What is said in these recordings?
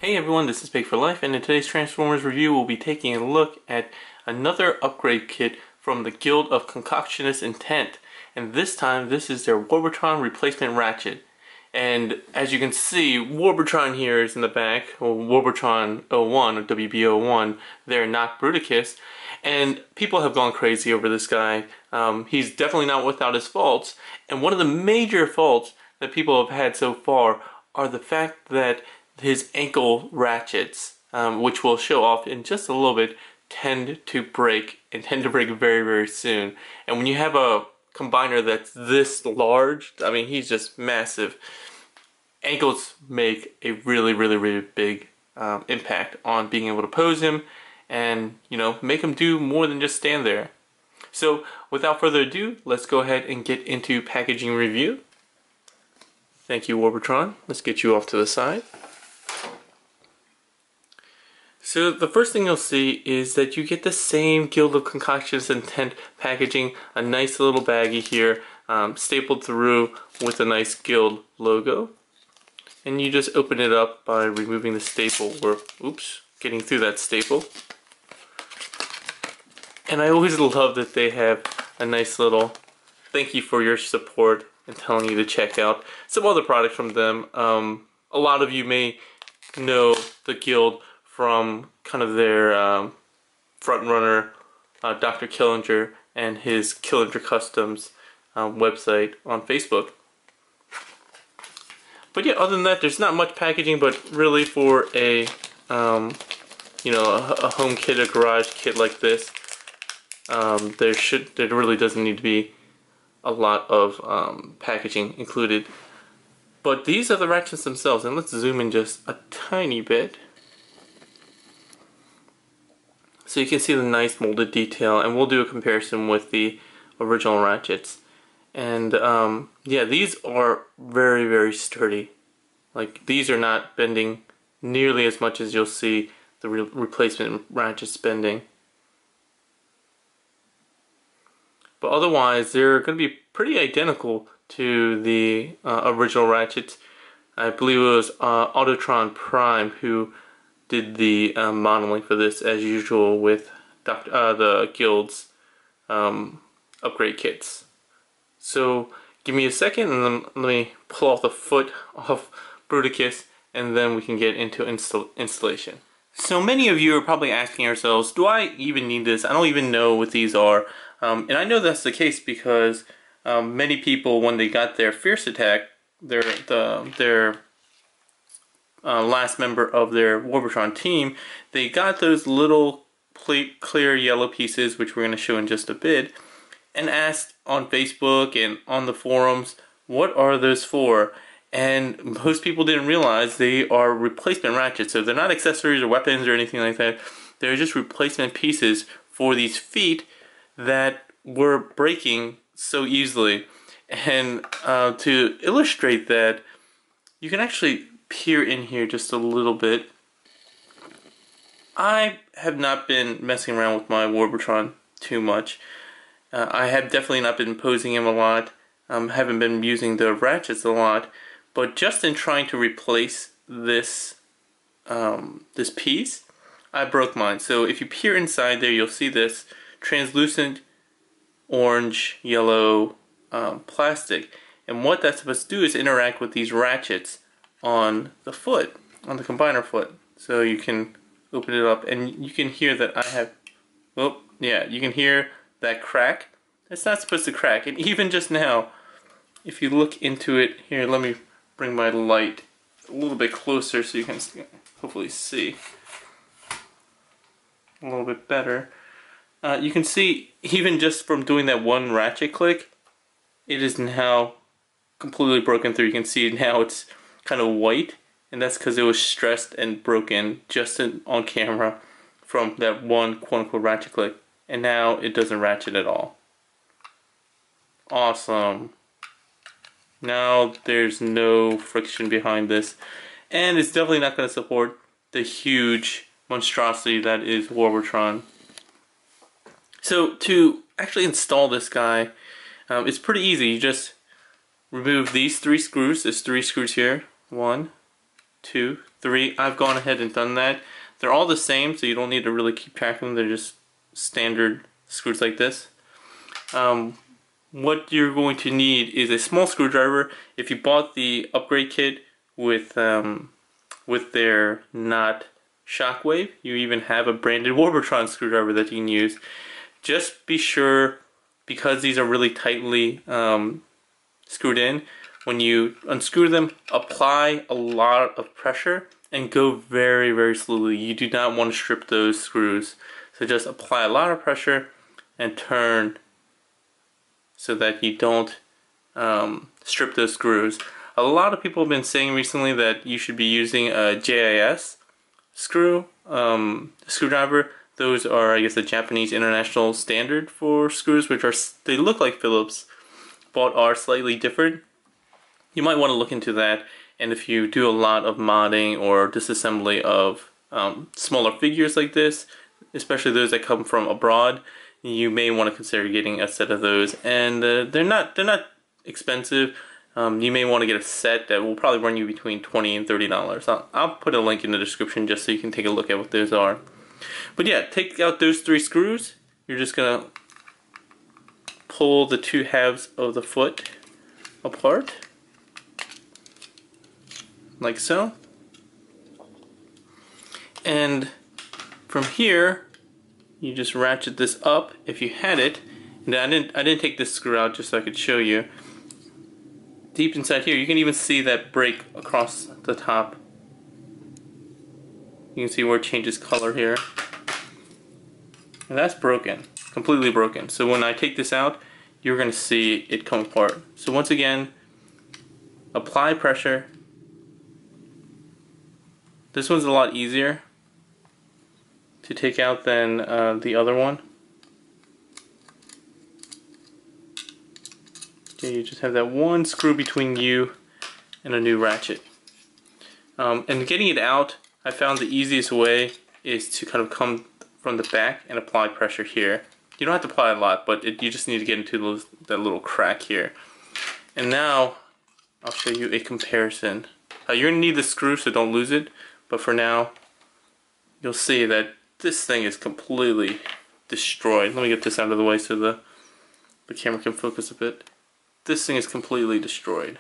Hey everyone, this is Big for Life, and in today's Transformers review we'll be taking a look at another upgrade kit from the Guild of Concoctionous Intent. And this time, this is their Warbotron replacement Ratchet. And as you can see, Warbotron here is in the back, or Warbotron 01 or WB-01, they're not Bruticus. And people have gone crazy over this guy. He's definitely not without his faults. And one of the major faults that people have had so far are the fact that his ankle ratchets, which we'll show off in just a little bit, tend to break, and tend to break very, very soon. And when you have a combiner that's this large, I mean, he's just massive, ankles make a really big impact on being able to pose him and, you know, make him do more than just stand there. So without further ado, let's go ahead and get into packaging review. Thank you, Warbotron. Let's get you off to the side. So the first thing you'll see is that you get the same Guild of Concoctionous Intent packaging, a nice little baggie here, stapled through with a nice Guild logo. And you just open it up by removing the staple, or oops, getting through that staple. And I always love that they have a nice little thank you for your support and telling you to check out some other products from them. A lot of you may know the Guild from kind of their front runner, Dr. Killinger, and his Killinger Customs website on Facebook. But yeah, other than that, there's not much packaging, but really for a you know, a home kit, a garage kit like this, there really doesn't need to be a lot of packaging included. But these are the ratchets themselves, and let's zoom in just a tiny bit. So you can see the nice molded detail, and we'll do a comparison with the original ratchets. And yeah, these are very sturdy. Like, these are not bending nearly as much as you'll see the replacement ratchets bending. But otherwise, they're going to be pretty identical to the original ratchets. I believe it was Autotron Prime who did the modeling for this, as usual with the Guild's upgrade kits. So give me a second and then let me pull off the foot off Bruticus, and then we can get into installation. So many of you are probably asking yourselves, do I even need this? I don't even know what these are. And I know that's the case because many people, when they got their Fierce Attack, their last member of their Warbotron team, they got those little clear yellow pieces, which we're going to show in just a bit, and asked on Facebook and on the forums, what are those for? And most people didn't realize they are replacement ratchets. So they're not accessories or weapons or anything like that. They're just replacement pieces for these feet that were breaking so easily. And to illustrate that, you can actually peer in here just a little bit. I have not been messing around with my Warbotron too much. I have definitely not been posing him a lot. Haven't been using the ratchets a lot. But just in trying to replace this this piece, I broke mine. So if you peer inside there, you'll see this translucent orange yellow plastic. And what that's supposed to do is interact with these ratchets on the foot, on the combiner foot. So you can open it up and you can hear that I have, oh yeah, you can hear that crack. It's not supposed to crack. And even just now, if you look into it, here, let me bring my light a little bit closer so you can hopefully see a little bit better. You can see, even just from doing that one ratchet click, it is now completely broken through. You can see now it's kind of white, and that's because it was stressed and broken just on camera from that one quote-unquote ratchet click, and now it doesn't ratchet at all. Awesome. Now there's no friction behind this, and it's definitely not going to support the huge monstrosity that is Warbotron. So to actually install this guy, it's pretty easy. You just remove these three screws. There's three screws here. 1, 2, 3. I've gone ahead and done that. They're all the same, so you don't need to really keep track of them. They're just standard screws like this. What you're going to need is a small screwdriver. If you bought the upgrade kit with their not shockwave, you even have a branded Warbotron screwdriver that you can use. Just be sure, because these are really tightly screwed in, when you unscrew them, apply a lot of pressure and go very, very slowly. You do not want to strip those screws. So just apply a lot of pressure and turn so that you don't strip those screws. A lot of people have been saying recently that you should be using a JIS screwdriver. Those are, I guess, the Japanese international standard for screws, which they look like Phillips, but are slightly different. You might want to look into that, and if you do a lot of modding or disassembly of smaller figures like this, especially those that come from abroad, you may want to consider getting a set of those. And they're not expensive. You may want to get a set that will probably run you between $20 and $30. I'll put a link in the description just so you can take a look at what those are. But yeah, take out those 3 screws. You're just gonna pull the 2 halves of the foot apart, like so. And from here, you just ratchet this up if you had it. And I didn't take this screw out just so I could show you. Deep inside here, you can even see that break across the top. You can see where it changes color here. And that's broken, completely broken. So when I take this out, you're going to see it come apart. So once again, apply pressure. This one's a lot easier to take out than the other one. Okay, you just have that one screw between you and a new ratchet. And getting it out, I found the easiest way is to kind of come from the back and apply pressure here. You don't have to apply a lot, but you just need to get into that little crack here. And now, I'll show you a comparison. You're going to need the screw, so don't lose it. But for now, you'll see that this thing is completely destroyed. Let me get this out of the way so the camera can focus a bit. This thing is completely destroyed.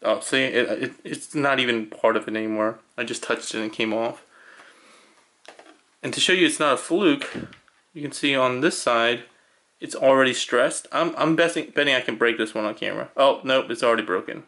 Oh, see, it's not even part of it anymore. I just touched it and it came off. And to show you it's not a fluke, you can see on this side, it's already stressed. I'm betting I can break this one on camera. Oh, nope, it's already broken.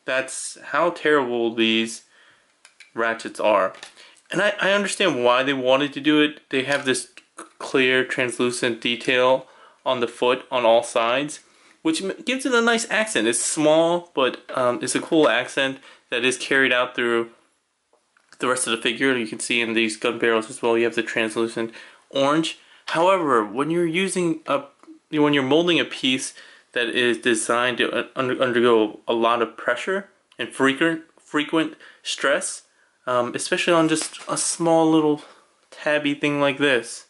That's how terrible these ratchets are. And I understand why they wanted to do it. They have this clear, translucent detail on the foot on all sides, which gives it a nice accent. It's small, but it's a cool accent that is carried out through the rest of the figure. You can see in these gun barrels as well, you have the translucent orange. However, when you're when you're molding a piece that is designed to undergo a lot of pressure and frequent stress, especially on just a small little tabby thing like this,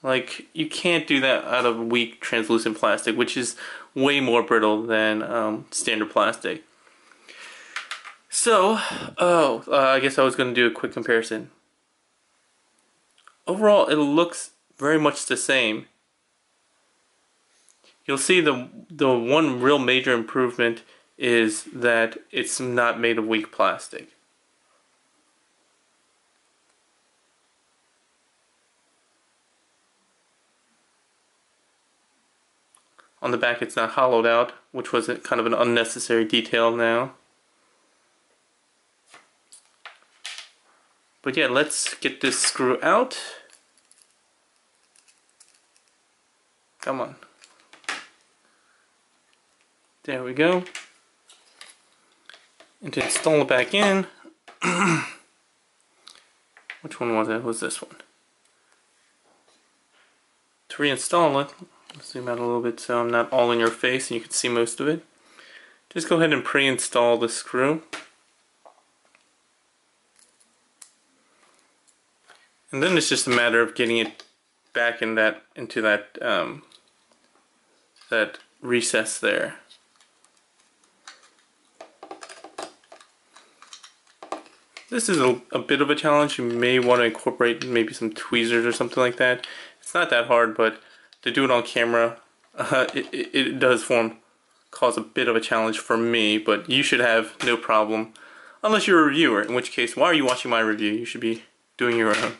like, you can't do that out of weak translucent plastic, which is way more brittle than standard plastic. So, I guess I was going to do a quick comparison. Overall, it looks very much the same. You'll see the one real major improvement is that it's not made of weak plastic. On the back, it's not hollowed out, which was kind of an unnecessary detail now. But yeah, let's get this screw out. Come on. There we go. And to install it back in, which one was it? It was this one. To reinstall it, let's zoom out a little bit so I'm not all in your face and you can see most of it. Just go ahead and pre-install the screw. And then it's just a matter of getting it back in into that recess there. This is a bit of a challenge. You may want to incorporate maybe some tweezers or something like that. It's not that hard, but to do it on camera, it does cause a bit of a challenge for me, but you should have no problem. Unless you're a reviewer, in which case, why are you watching my review? You should be doing your own.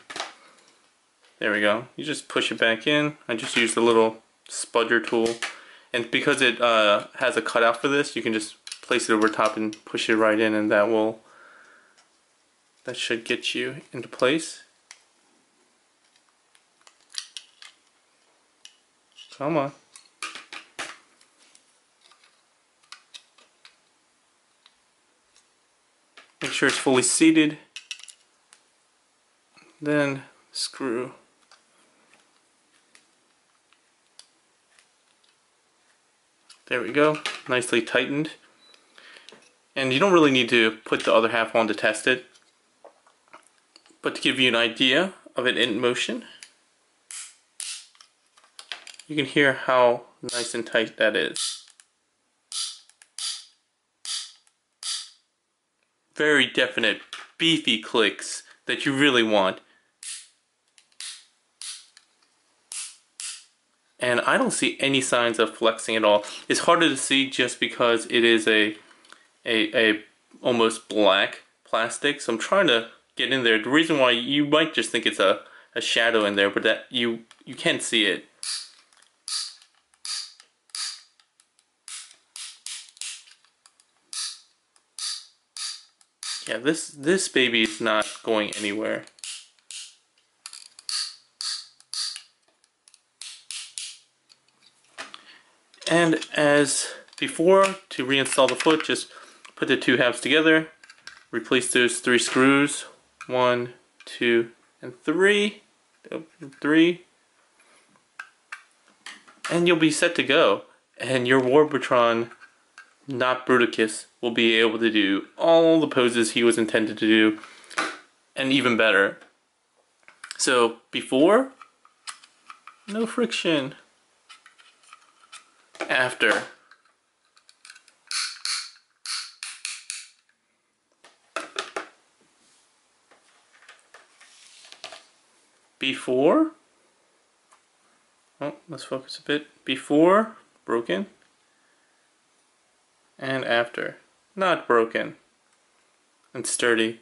There we go. You just push it back in. I just used a little spudger tool. And because it has a cutout for this, you can just place it over top and push it right in, and that should get you into place. Come on. Make sure it's fully seated. Then screw. There we go, nicely tightened. And you don't really need to put the other half on to test it. But to give you an idea of it in motion, you can hear how nice and tight that is. Very definite, beefy clicks that you really want. And I don't see any signs of flexing at all. It's harder to see just because it is a almost black plastic. So I'm trying to get in there. The reason why you might just think it's a shadow in there, but that you can't see it. Yeah, this baby is not going anywhere. And as before, to reinstall the foot, just put the two halves together, replace those 3 screws, 1, 2, and 3, and you'll be set to go. And your Warbotron, not Bruticus, will be able to do all the poses he was intended to do, and even better. So before, no friction. After, before, oh, let's focus a bit. Before, broken, and after, not broken, and sturdy.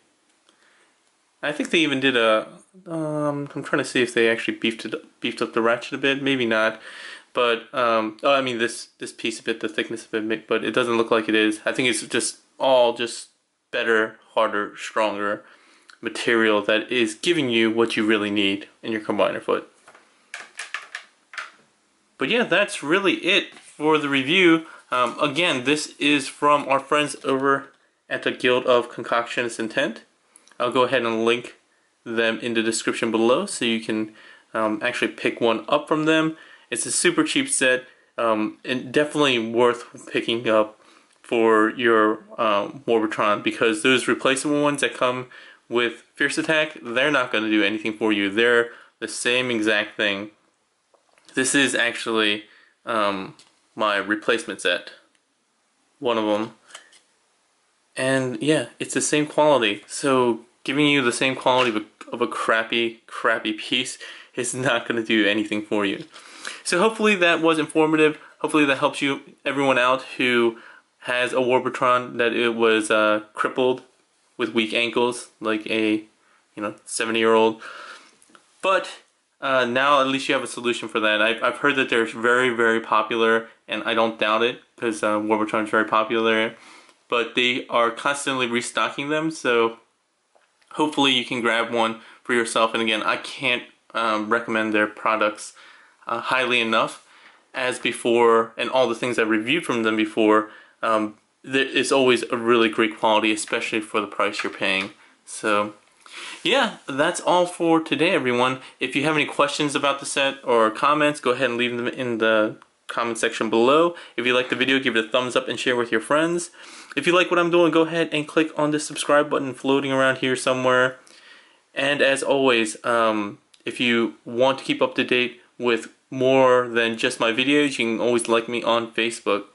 I think they even did I'm trying to see if they actually beefed up the ratchet a bit. Maybe not. But, oh, I mean this piece of it, the thickness of it, but it doesn't look like it is. I think it's just better, harder, stronger material that is giving you what you really need in your combiner foot. But yeah, that's really it for the review. Again, this is from our friends over at the Guild of Concoctionous Intent. I'll go ahead and link them in the description below so you can actually pick one up from them. It's a super cheap set, and definitely worth picking up for your Warbotron, because those replaceable ones that come with Fierce Attack, they're not going to do anything for you. They're the same exact thing. This is actually my replacement set, one of them. And yeah, it's the same quality. So giving you the same quality of a crappy piece is not going to do anything for you. So hopefully that was informative. Hopefully that helps everyone out who has a Warbotron that it was crippled with weak ankles, like a 70-year-old. But now at least you have a solution for that. I've heard that they're very, very popular, and I don't doubt it, because Warbotron is very popular. But they are constantly restocking them, so hopefully you can grab one for yourself. And again, I can't recommend their products highly enough. As before, and all the things I reviewed from them before, it's always a really great quality, especially for the price you're paying. So yeah, that's all for today, everyone. If you have any questions about the set or comments, go ahead and leave them in the comment section below. If you like the video, give it a thumbs up and share with your friends. If you like what I'm doing, go ahead and click on the subscribe button floating around here somewhere. And as always, if you want to keep up to date with more than just my videos, you can always like me on Facebook.